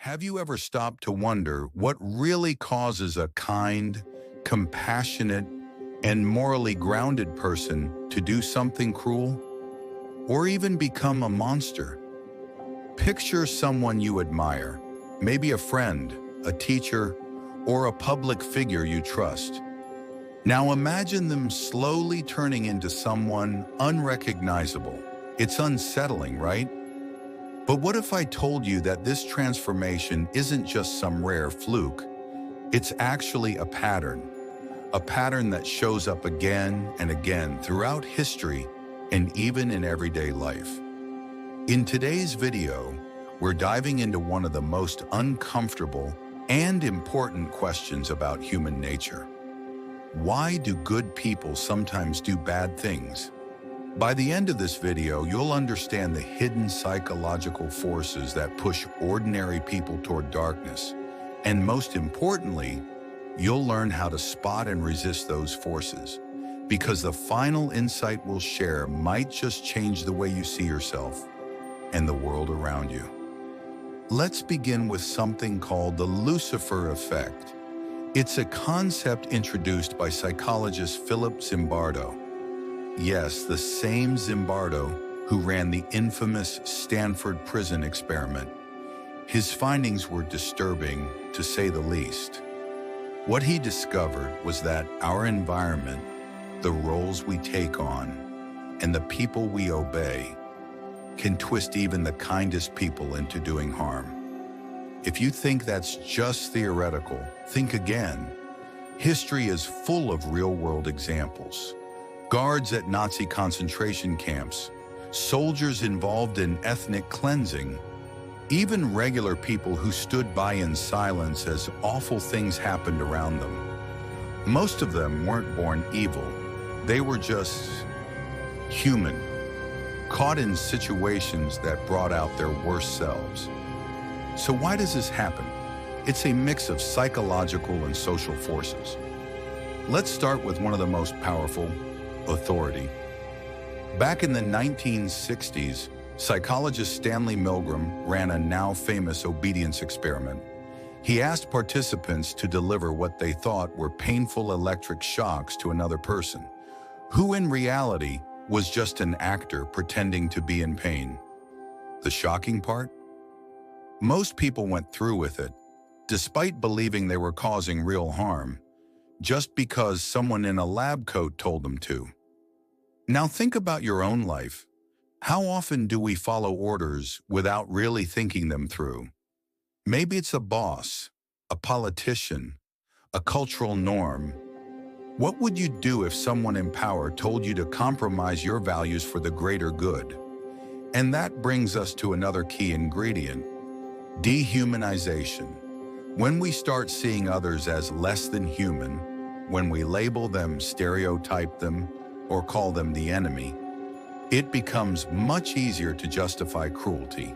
Have you ever stopped to wonder what really causes a kind, compassionate, and morally grounded person to do something cruel? Or even become a monster? Picture someone you admire, maybe a friend, a teacher, or a public figure you trust. Now imagine them slowly turning into someone unrecognizable. It's unsettling, right? But what if I told you that this transformation isn't just some rare fluke? It's actually a pattern that shows up again and again throughout history and even in everyday life. In today's video, we're diving into one of the most uncomfortable and important questions about human nature. Why do good people sometimes do bad things? By the end of this video, you'll understand the hidden psychological forces that push ordinary people toward darkness. And most importantly, you'll learn how to spot and resist those forces. Because the final insight we'll share might just change the way you see yourself and the world around you. Let's begin with something called the Lucifer Effect. It's a concept introduced by psychologist Philip Zimbardo. Yes, the same Zimbardo who ran the infamous Stanford prison experiment. His findings were disturbing, to say the least. What he discovered was that our environment, the roles we take on, and the people we obey can twist even the kindest people into doing harm. If you think that's just theoretical, think again. History is full of real-world examples. Guards at Nazi concentration camps, soldiers involved in ethnic cleansing, even regular people who stood by in silence as awful things happened around them. Most of them weren't born evil. They were just human, caught in situations that brought out their worst selves. So why does this happen? It's a mix of psychological and social forces. Let's start with one of the most powerful: authority. Back in the 1960s, psychologist Stanley Milgram ran a now famous obedience experiment. He asked participants to deliver what they thought were painful electric shocks to another person, who in reality was just an actor pretending to be in pain. The shocking part? Most people went through with it, despite believing they were causing real harm, just because someone in a lab coat told them to. Now think about your own life. How often do we follow orders without really thinking them through? Maybe it's a boss, a politician, a cultural norm. What would you do if someone in power told you to compromise your values for the greater good? And that brings us to another key ingredient: dehumanization. When we start seeing others as less than human, when we label them, stereotype them, or call them the enemy, it becomes much easier to justify cruelty.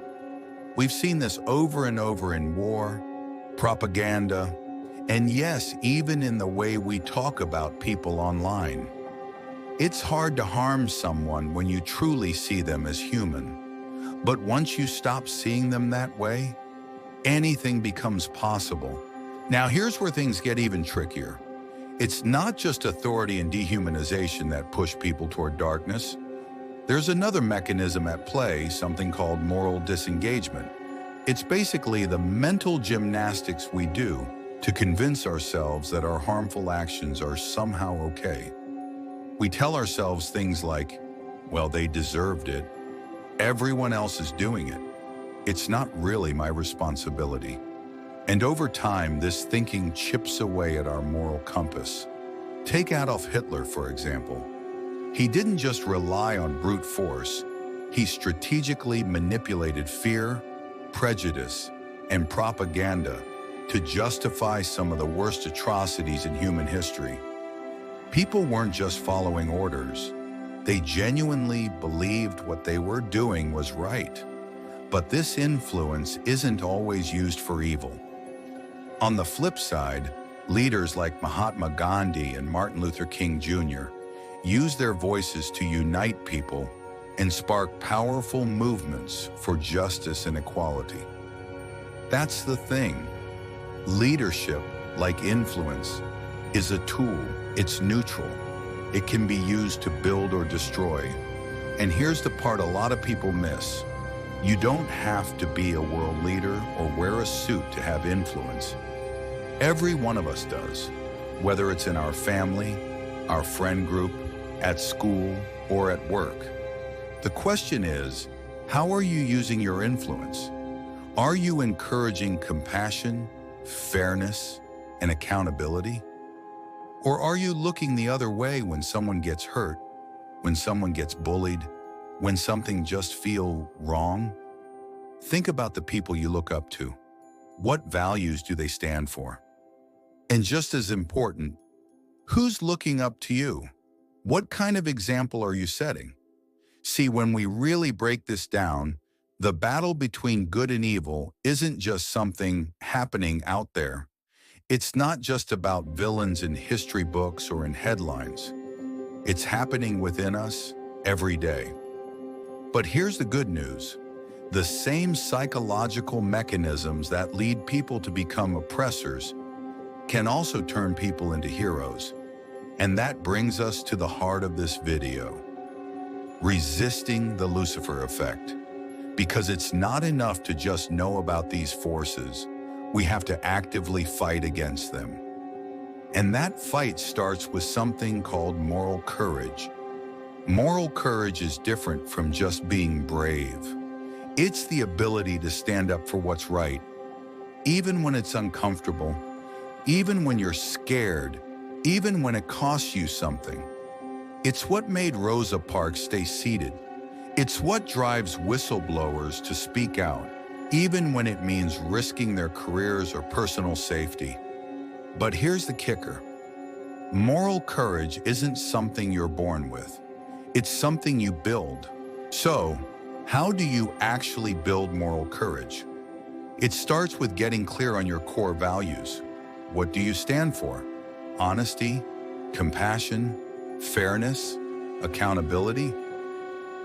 We've seen this over and over in war, propaganda, and yes, even in the way we talk about people online. It's hard to harm someone when you truly see them as human. But once you stop seeing them that way, anything becomes possible. Now here's where things get even trickier. It's not just authority and dehumanization that push people toward darkness. There's another mechanism at play, something called moral disengagement. It's basically the mental gymnastics we do to convince ourselves that our harmful actions are somehow okay. We tell ourselves things like, well, they deserved it. Everyone else is doing it. It's not really my responsibility. And over time, this thinking chips away at our moral compass. Take Adolf Hitler, for example. He didn't just rely on brute force. He strategically manipulated fear, prejudice, and propaganda to justify some of the worst atrocities in human history. People weren't just following orders. They genuinely believed what they were doing was right. But this influence isn't always used for evil. On the flip side, leaders like Mahatma Gandhi and Martin Luther King Jr. used their voices to unite people and spark powerful movements for justice and equality. That's the thing. Leadership, like influence, is a tool. It's neutral. It can be used to build or destroy. And here's the part a lot of people miss. You don't have to be a world leader or wear a suit to have influence. Every one of us does, whether it's in our family, our friend group, at school, or at work. The question is, how are you using your influence? Are you encouraging compassion, fairness, and accountability? Or are you looking the other way when someone gets hurt, when someone gets bullied, when something just feels wrong? Think about the people you look up to. What values do they stand for? And just as important, who's looking up to you? What kind of example are you setting? See, when we really break this down, the battle between good and evil isn't just something happening out there. It's not just about villains in history books or in headlines. It's happening within us every day. But here's the good news. The same psychological mechanisms that lead people to become oppressors can also turn people into heroes. And that brings us to the heart of this video. Resisting the Lucifer Effect. Because it's not enough to just know about these forces. We have to actively fight against them. And that fight starts with something called moral courage. Moral courage is different from just being brave. It's the ability to stand up for what's right, even when it's uncomfortable, even when you're scared, even when it costs you something. It's what made Rosa Parks stay seated. It's what drives whistleblowers to speak out, even when it means risking their careers or personal safety. But here's the kicker. Moral courage isn't something you're born with. It's something you build. So, how do you actually build moral courage? It starts with getting clear on your core values. What do you stand for? Honesty, compassion, fairness, accountability?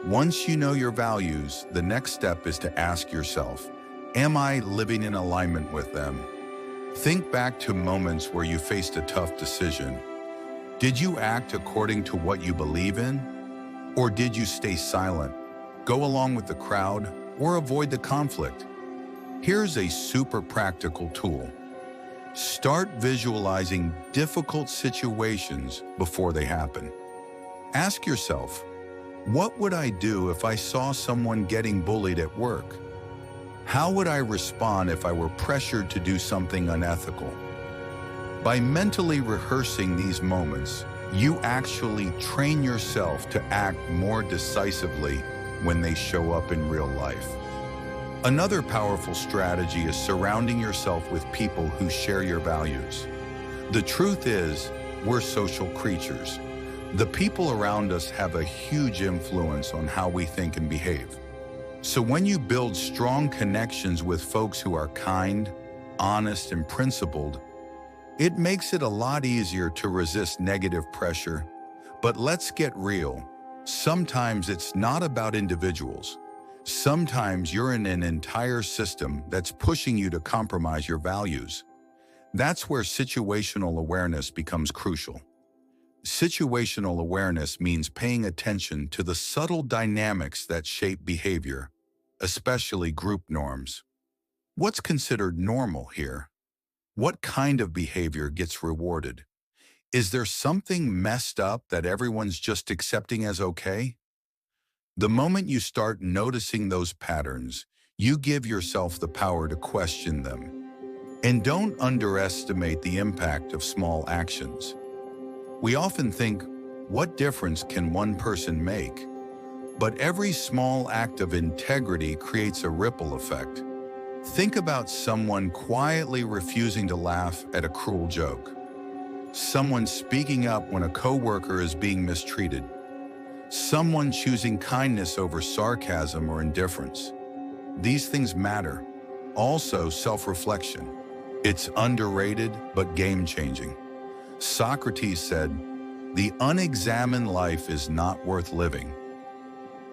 Once you know your values, the next step is to ask yourself, am I living in alignment with them? Think back to moments where you faced a tough decision. Did you act according to what you believe in? Or did you stay silent, go along with the crowd, or avoid the conflict? Here's a super practical tool. Start visualizing difficult situations before they happen. Ask yourself, what would I do if I saw someone getting bullied at work? How would I respond if I were pressured to do something unethical? By mentally rehearsing these moments, you actually train yourself to act more decisively when they show up in real life. Another powerful strategy is surrounding yourself with people who share your values. The truth is, we're social creatures. The people around us have a huge influence on how we think and behave. So when you build strong connections with folks who are kind, honest, and principled, it makes it a lot easier to resist negative pressure. But let's get real. Sometimes it's not about individuals. Sometimes you're in an entire system that's pushing you to compromise your values. That's where situational awareness becomes crucial. Situational awareness means paying attention to the subtle dynamics that shape behavior, especially group norms. What's considered normal here? What kind of behavior gets rewarded? Is there something messed up that everyone's just accepting as okay? The moment you start noticing those patterns, you give yourself the power to question them. And don't underestimate the impact of small actions. We often think, what difference can one person make? But every small act of integrity creates a ripple effect. Think about someone quietly refusing to laugh at a cruel joke. Someone speaking up when a coworker is being mistreated. Someone choosing kindness over sarcasm or indifference. These things matter. Also, self-reflection. It's underrated but game-changing. Socrates said, "The unexamined life is not worth living."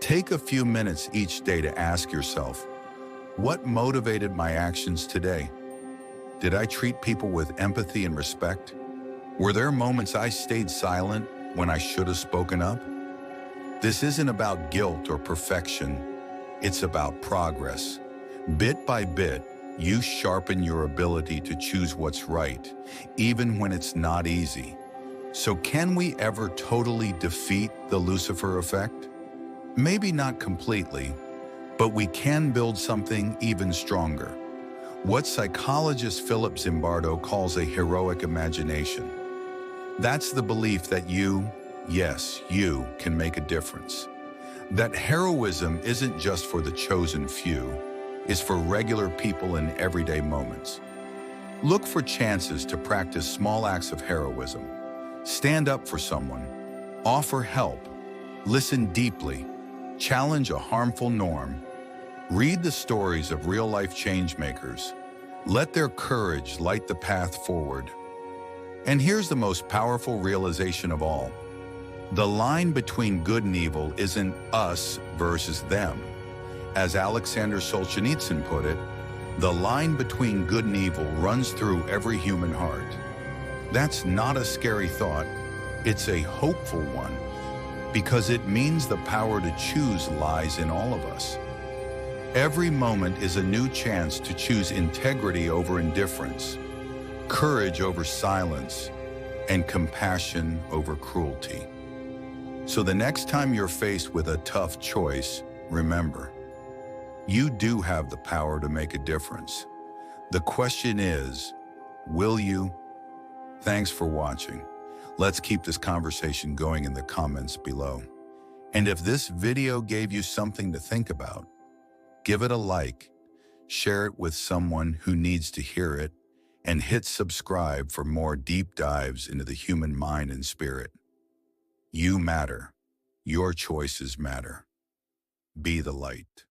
Take a few minutes each day to ask yourself, What motivated my actions today? Did I treat people with empathy and respect? Were there moments I stayed silent when I should have spoken up? This isn't about guilt or perfection. It's about progress. Bit by bit, you sharpen your ability to choose what's right, even when it's not easy. So can we ever totally defeat the Lucifer effect? Maybe not completely, but we can build something even stronger. What psychologist Philip Zimbardo calls a heroic imagination. That's the belief that you, yes, you, can make a difference. That heroism isn't just for the chosen few, it's for regular people in everyday moments. Look for chances to practice small acts of heroism. Stand up for someone, offer help, listen deeply, challenge a harmful norm. Read the stories of real-life changemakers. Let their courage light the path forward. And here's the most powerful realization of all. The line between good and evil isn't us versus them. As Alexander Solzhenitsyn put it, the line between good and evil runs through every human heart. That's not a scary thought, it's a hopeful one, because it means the power to choose lies in all of us. Every moment is a new chance to choose integrity over indifference, courage over silence, and compassion over cruelty. So the next time you're faced with a tough choice, remember, you do have the power to make a difference. The question is, will you? Thanks for watching. Let's keep this conversation going in the comments below. And if this video gave you something to think about, give it a like, share it with someone who needs to hear it, and hit subscribe for more deep dives into the human mind and spirit. You matter. Your choices matter. Be the light.